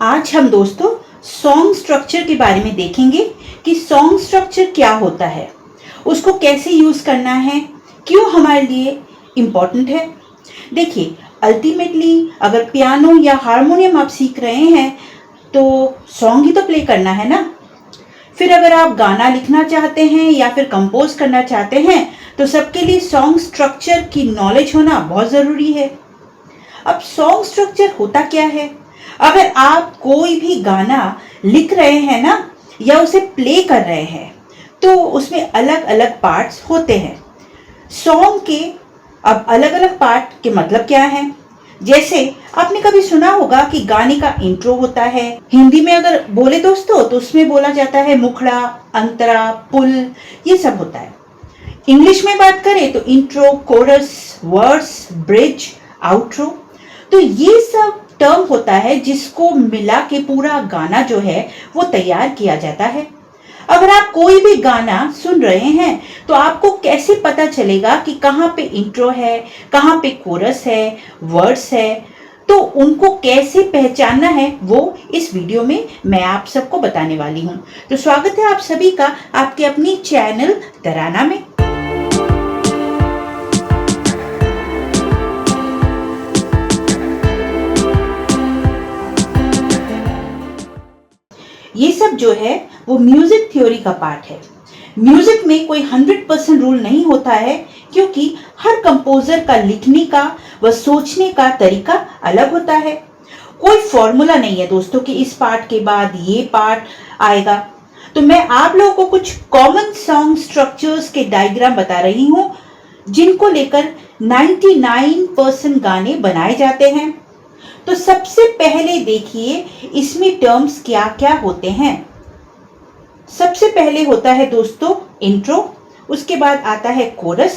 आज हम दोस्तों सॉन्ग स्ट्रक्चर के बारे में देखेंगे कि सॉन्ग स्ट्रक्चर क्या होता है, उसको कैसे यूज करना है, क्यों हमारे लिए इम्पोर्टेंट है। देखिए, अल्टीमेटली अगर पियानो या हारमोनियम आप सीख रहे हैं तो सॉन्ग ही तो प्ले करना है ना। फिर अगर आप गाना लिखना चाहते हैं या फिर कंपोज करना चाहते हैं तो सबके लिए सॉन्ग स्ट्रक्चर की नॉलेज होना बहुत ज़रूरी है। अब सॉन्ग स्ट्रक्चर होता क्या है? अगर आप कोई भी गाना लिख रहे हैं ना या उसे प्ले कर रहे हैं तो उसमें अलग अलग पार्ट्स होते हैं सॉन्ग के। अब अलग अलग पार्ट के मतलब क्या है? जैसे आपने कभी सुना होगा कि गाने का इंट्रो होता है। हिंदी में अगर बोले दोस्तों तो उसमें बोला जाता है मुखड़ा, अंतरा, पुल, ये सब होता है। इंग्लिश में बात करें तो intro, chorus, verse, bridge, outro, तो ये सब टर्म होता है जिसको मिला के पूरा गाना जो है वो तैयार किया जाता है। अगर आप कोई भी गाना सुन रहे हैं तो आपको कैसे पता चलेगा कि कहाँ पे इंट्रो है, कहाँ पे कोरस है, वर्ड्स है, तो उनको कैसे पहचानना है वो इस वीडियो में मैं आप सबको बताने वाली हूँ। तो स्वागत है आप सभी का आपके अपनी चैनल तराना में। ये सब जो है वो म्यूजिक थ्योरी का पार्ट है। म्यूजिक में कोई 100% रूल नहीं होता है क्योंकि हर कंपोजर का लिखने का व सोचने का तरीका अलग होता है। कोई फॉर्मूला नहीं है दोस्तों कि इस पार्ट के बाद ये पार्ट आएगा। तो मैं आप लोगों को कुछ कॉमन सॉन्ग स्ट्रक्चर्स के डायग्राम बता रही हूँ जिनको लेकर 99% गाने बनाए जाते हैं। तो सबसे पहले देखिए इसमें टर्म्स क्या क्या होते हैं। सबसे पहले होता है दोस्तों इंट्रो, उसके बाद आता है कोरस,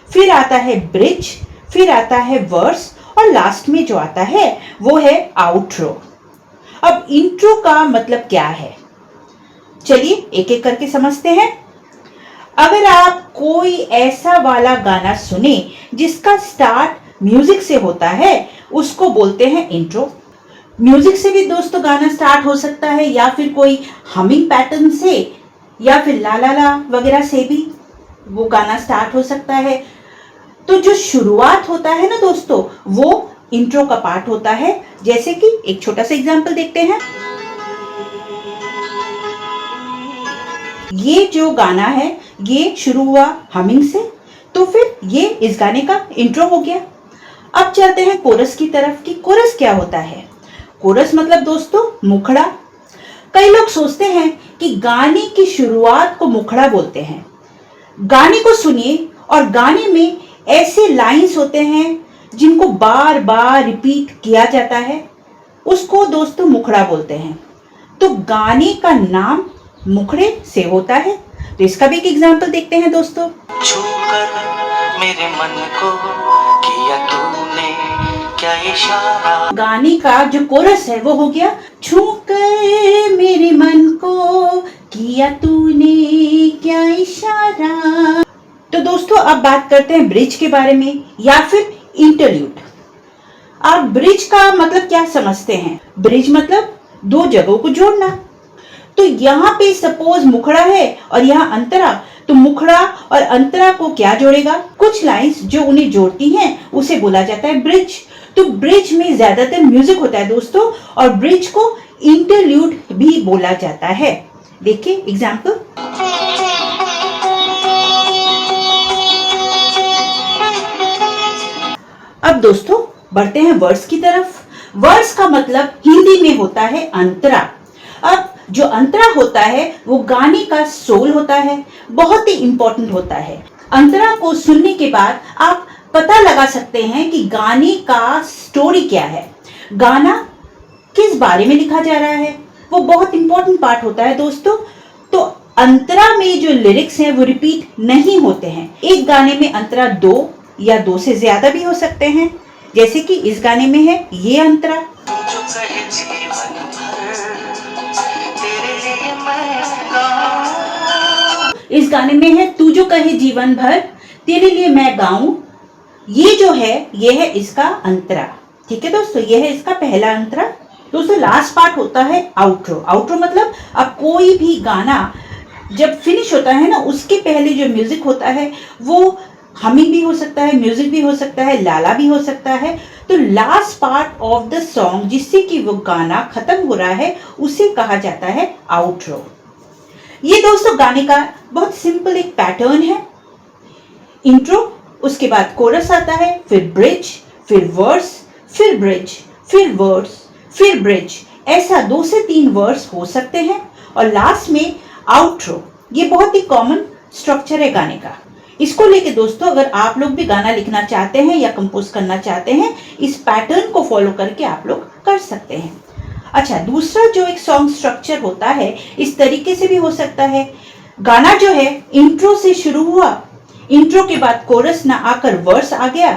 फिर आता है ब्रिज, फिर आता है वर्स और लास्ट में जो आता है वो है आउट्रो। अब इंट्रो का मतलब क्या है, चलिए एक एक करके समझते हैं। अगर आप कोई ऐसा वाला गाना सुने जिसका स्टार्ट म्यूजिक से होता है उसको बोलते हैं इंट्रो। म्यूजिक से भी दोस्तों गाना स्टार्ट हो सकता है या फिर कोई हमिंग पैटर्न से या फिर ला ला ला वगैरह से भी वो गाना स्टार्ट हो सकता है। तो जो शुरुआत होता है ना दोस्तों वो इंट्रो का पार्ट होता है। जैसे कि एक छोटा सा एग्जांपल देखते हैं। ये जो गाना है ये शुरू हुआ हमिंग से, तो फिर ये इस गाने का इंट्रो हो गया। अब चलते हैं कोरस की तरफ कि कोरस क्या होता है। कोरस मतलब दोस्तों मुखड़ा। कई लोग सोचते हैं कि गाने की शुरुआत को मुखड़ा बोलते हैं। गाने को सुनिए और गाने में ऐसे लाइंस होते हैं जिनको बार बार रिपीट किया जाता है, उसको दोस्तों मुखड़ा बोलते हैं। तो गाने का नाम मुखड़े से होता है। तो इसका भी एक एग्जांपल देखते हैं दोस्तों। छूकर मेरे मन को किया तूने क्या इशारा। गाने का जो कोरस है वो हो गया छूकर मेरे मन को किया तूने क्या इशारा। तो दोस्तों अब बात करते हैं ब्रिज के बारे में या फिर इंटरल्यूड। आप ब्रिज का मतलब क्या समझते हैं? ब्रिज मतलब दो जगहों को जोड़ना। तो यहाँ पे सपोज मुखड़ा है और यहाँ अंतरा, तो मुखड़ा और अंतरा को क्या जोड़ेगा? कुछ लाइंस जो उन्हें जोड़ती हैं उसे बोला जाता है ब्रिज। तो ब्रिज में ज्यादातर म्यूजिक होता है दोस्तों और ब्रिज को इंटरल्यूड भी बोला जाता है। देखिए एग्जांपल। अब दोस्तों बढ़ते हैं वर्ड्स की तरफ। वर्ड्स का मतलब हिंदी में होता है अंतरा। अब जो अंतरा होता है वो गाने का सोल होता है, बहुत ही इंपॉर्टेंट होता है। अंतरा को सुनने के बाद आप पता लगा सकते हैं कि गाने का स्टोरी क्या है, गाना किस बारे में लिखा जा रहा है, वो बहुत इंपॉर्टेंट पार्ट होता है दोस्तों। तो अंतरा में जो लिरिक्स हैं वो रिपीट नहीं होते हैं। एक गाने में अंतरा 2 या 2 से ज्यादा भी हो सकते हैं, जैसे कि इस गाने में है ये अंतरा। इस गाने में है तू जो कहे जीवन भर तेरे लिए मैं गाऊं। ये जो है ये है इसका अंतरा। ठीक है दोस्तों, ये है इसका पहला अंतरा। दोस्तों लास्ट पार्ट होता है आउट्रो। आउट्रो मतलब अब कोई भी गाना जब फिनिश होता है ना, उसके पहले जो म्यूजिक होता है वो हमिंग भी हो सकता है, म्यूजिक भी हो सकता है, लाला भी हो सकता है। तो last part of the song जिससे कि वो गाना खत्म हो रहा है उसे कहा जाता है आउट्रो। ये दोस्तों गाने का बहुत सिंपल एक पैटर्न है। इंट्रो, उसके बाद कोरस आता है, फिर ब्रिज, फिर वर्स, फिर ब्रिज, फिर वर्स, फिर ब्रिज, ऐसा 2 से 3 वर्स हो सकते हैं और लास्ट में आउट्रो। ये बहुत ही कॉमन स्ट्रक्चर है गाने का। इसको लेके दोस्तों अगर आप लोग भी गाना लिखना चाहते हैं या कंपोज करना चाहते हैं, इस पैटर्न को फॉलो करके आप लोग कर सकते हैं। अच्छा, दूसरा जो एक सॉन्ग स्ट्रक्चर होता है इस तरीके से भी हो सकता है। गाना जो है इंट्रो से शुरू हुआ, इंट्रो के बाद कोरस ना आकर वर्स आ गया,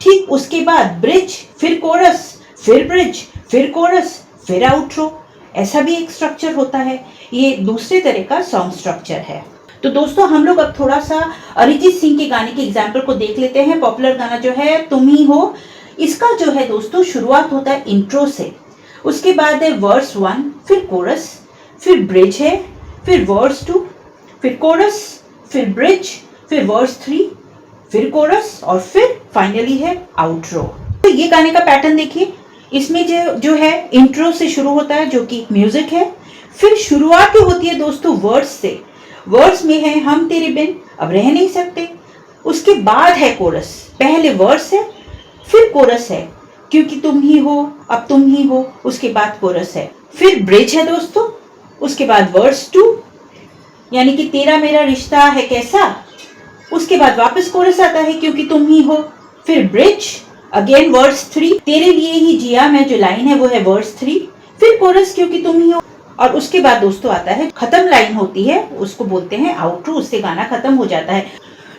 ठीक उसके बाद ब्रिज, फिर कोरस, फिर ब्रिज, फिर कोरस, फिर आउट्रो, ऐसा भी एक स्ट्रक्चर होता है। ये दूसरे तरह का सॉन्ग स्ट्रक्चर है। तो दोस्तों हम लोग अब थोड़ा सा अरिजीत सिंह के गाने के एग्जाम्पल को देख लेते हैं। पॉपुलर गाना जो है तुम ही हो, इसका जो है दोस्तों शुरुआत होता है इंट्रो से, उसके बाद है वर्स 1, फिर कोरस, फिर ब्रिज है, फिर वर्स 2, फिर कोरस, फिर ब्रिज, फिर वर्स 3, फिर कोरस और फिर फाइनली है आउट्रो। तो ये गाने का पैटर्न देखिए, इसमें जो है इंट्रो से शुरू होता है जो कि म्यूजिक है, फिर शुरुआत होती है दोस्तों वर्स से। वर्स में है हम तेरे बिन अब रह नहीं सकते, उसके बाद है कोरस, पहले वर्स है, फिर कोरस है क्योंकि तुम ही हो अब तुम ही हो, उसके बाद कोरस है, फिर ब्रिज है दोस्तों, उसके बाद वर्स 2 यानी कि तेरा मेरा रिश्ता है कैसा, उसके बाद वापस कोरस आता है क्योंकि तुम ही हो, फिर ब्रिज, अगेन वर्स 3, तेरे लिए ही जिया मैं जो लाइन है वो है वर्स 3, फिर कोरस क्योंकि तुम ही हो, और उसके बाद दोस्तों आता है खत्म लाइन होती है, उसको बोलते हैं आउट्रो, उससे गाना खत्म हो जाता है।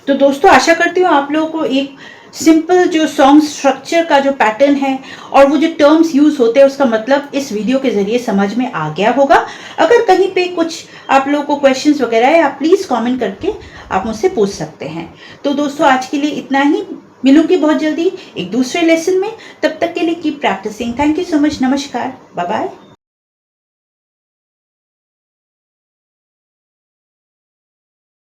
तो दोस्तों आशा करती हूँ आप लोगों को एक सिंपल जो सॉन्ग स्ट्रक्चर का जो पैटर्न है और वो जो टर्म्स यूज होते हैं उसका मतलब इस वीडियो के जरिए समझ में आ गया होगा। अगर कहीं पे कुछ आप लोगों को क्वेश्चंस वगैरह है, आप प्लीज कमेंट करके आप मुझसे पूछ सकते हैं। तो दोस्तों आज के लिए इतना ही, मिलूंगी बहुत जल्दी एक दूसरे लेसन में, तब तक के लिए keep practising. Thank you so much, नमस्कार, बाय बाय।